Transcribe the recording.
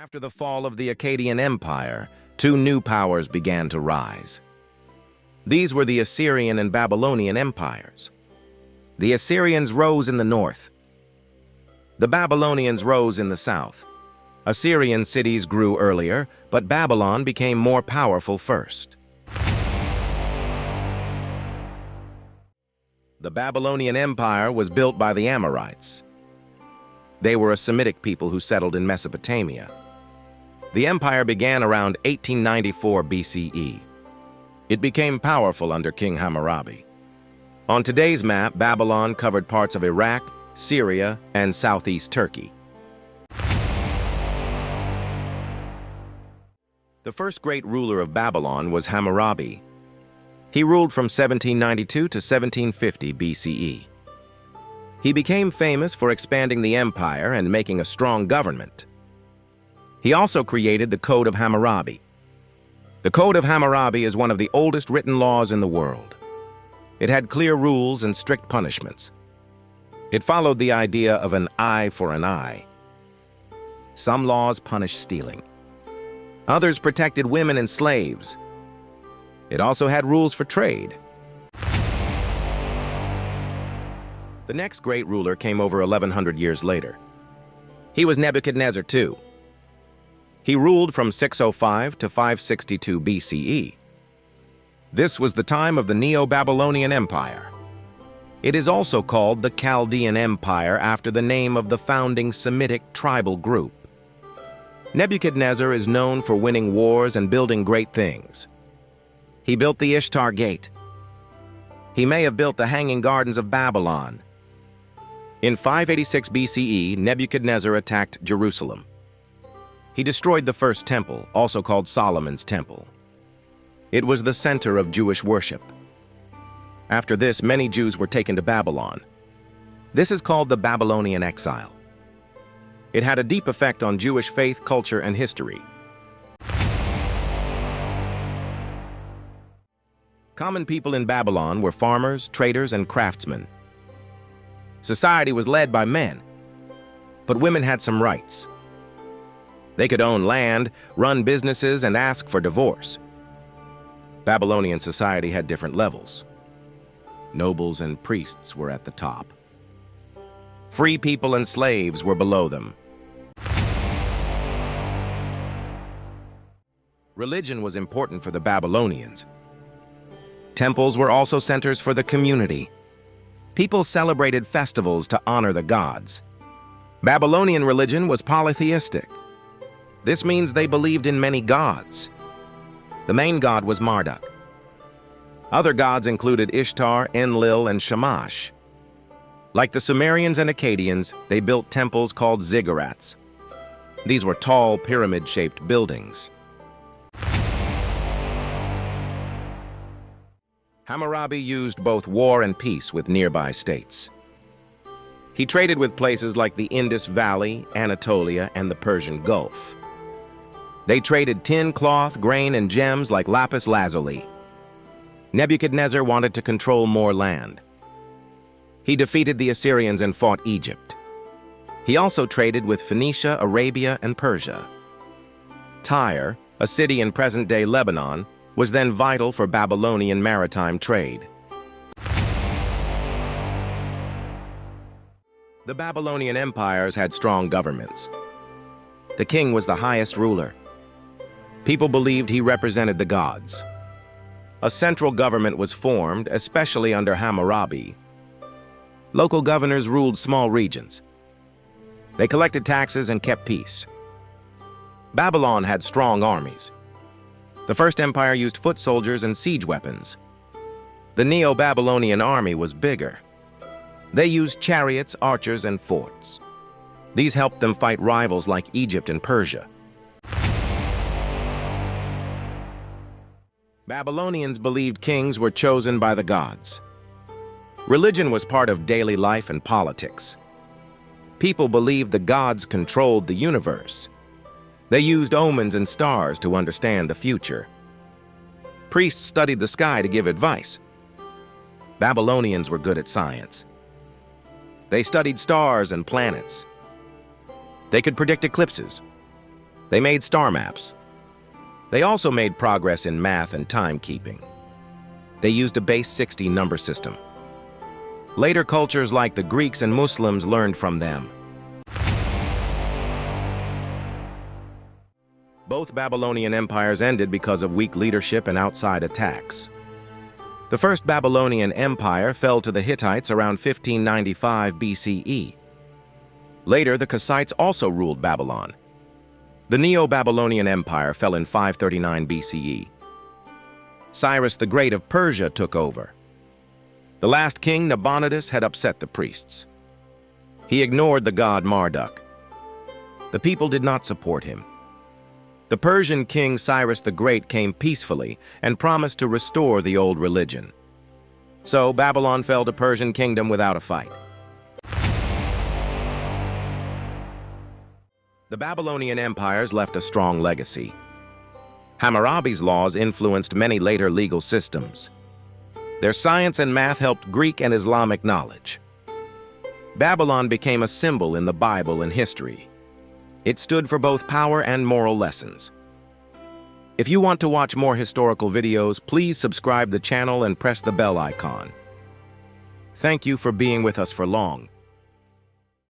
After the fall of the Akkadian Empire, two new powers began to rise. These were the Assyrian and Babylonian empires. The Assyrians rose in the north. The Babylonians rose in the south. Assyrian cities grew earlier, but Babylon became more powerful first. The Babylonian Empire was built by the Amorites. They were a Semitic people who settled in Mesopotamia. The empire began around 1894 BCE. It became powerful under King Hammurabi. On today's map, Babylon covered parts of Iraq, Syria, and southeast Turkey. The first great ruler of Babylon was Hammurabi. He ruled from 1792 to 1750 BCE. He became famous for expanding the empire and making a strong government. He also created the Code of Hammurabi. The Code of Hammurabi is one of the oldest written laws in the world. It had clear rules and strict punishments. It followed the idea of an eye for an eye. Some laws punished stealing. Others protected women and slaves. It also had rules for trade. The next great ruler came over 1100 years later. He was Nebuchadnezzar II. He ruled from 605 to 562 BCE. This was the time of the Neo-Babylonian Empire. It is also called the Chaldean Empire after the name of the founding Semitic tribal group. Nebuchadnezzar is known for winning wars and building great things. He built the Ishtar Gate. He may have built the Hanging Gardens of Babylon. In 586 BCE, Nebuchadnezzar attacked Jerusalem. He destroyed the first temple, also called Solomon's Temple. It was the center of Jewish worship. After this, many Jews were taken to Babylon. This is called the Babylonian exile. It had a deep effect on Jewish faith, culture, and history. Common people in Babylon were farmers, traders, and craftsmen. Society was led by men, but women had some rights. They could own land, run businesses, and ask for divorce. Babylonian society had different levels. Nobles and priests were at the top. Free people and slaves were below them. Religion was important for the Babylonians. Temples were also centers for the community. People celebrated festivals to honor the gods. Babylonian religion was polytheistic. This means they believed in many gods. The main god was Marduk. Other gods included Ishtar, Enlil, and Shamash. Like the Sumerians and Akkadians, they built temples called ziggurats. These were tall, pyramid-shaped buildings. Hammurabi used both war and peace with nearby states. He traded with places like the Indus Valley, Anatolia, and the Persian Gulf. They traded tin, cloth, grain, and gems like lapis lazuli. Nebuchadnezzar wanted to control more land. He defeated the Assyrians and fought Egypt. He also traded with Phoenicia, Arabia, and Persia. Tyre, a city in present-day Lebanon, was then vital for Babylonian maritime trade. The Babylonian empires had strong governments. The king was the highest ruler. People believed he represented the gods. A central government was formed, especially under Hammurabi. Local governors ruled small regions. They collected taxes and kept peace. Babylon had strong armies. The First Empire used foot soldiers and siege weapons. The Neo-Babylonian army was bigger. They used chariots, archers, and forts. These helped them fight rivals like Egypt and Persia. Babylonians believed kings were chosen by the gods. Religion was part of daily life and politics. People believed the gods controlled the universe. They used omens and stars to understand the future. Priests studied the sky to give advice. Babylonians were good at science. They studied stars and planets. They could predict eclipses. They made star maps. They also made progress in math and timekeeping. They used a base 60 number system. Later cultures like the Greeks and Muslims learned from them. Both Babylonian empires ended because of weak leadership and outside attacks. The First Babylonian Empire fell to the Hittites around 1595 BCE. Later, the Kassites also ruled Babylon. The Neo-Babylonian Empire fell in 539 BCE. Cyrus the Great of Persia took over. The last king, Nabonidus, had upset the priests. He ignored the god Marduk. The people did not support him. The Persian king Cyrus the Great came peacefully and promised to restore the old religion. So Babylon fell to Persian kingdom without a fight. The Babylonian empires left a strong legacy. Hammurabi's laws influenced many later legal systems. Their science and math helped Greek and Islamic knowledge. Babylon became a symbol in the Bible and history. It stood for both power and moral lessons. If you want to watch more historical videos, please subscribe the channel and press the bell icon. Thank you for being with us for long.